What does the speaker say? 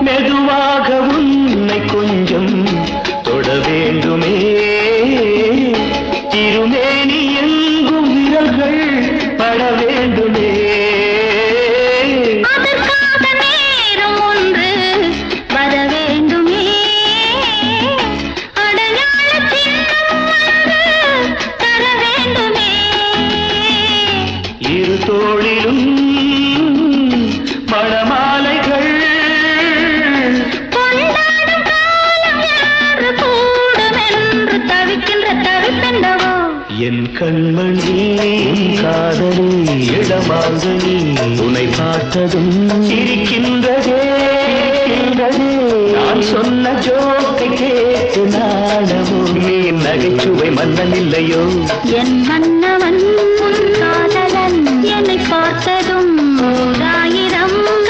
மெதுவாக உன்னை கொஞ்சம் தொட வேண்டுமே திருமேனி எங்கும் விரல்கள் பட வேண்டுமே அதற்காக நேரம் ஒன்று வர வேண்டுமே அடையாள சின்னம் ஒன்று தர வேண்டுமே இரு தோளிலும் மணமாலைகள் கொண்டாடும் காலம் யாரு கூடும் என்று தவிக்கின்ற தவிப்பெண்டவோ என் கண்மணி காதலி இடமாங்கனி உன்னை பார்த்ததும் சிரிக்கின்றதே நான் சொன்ன ஜோக்கை கேட்டு நாடவோ நீ நகைச்சுவை மன்னன் இல்லையோ என் மன்னவன் காதலன் என்னை பார்த்ததும் 1000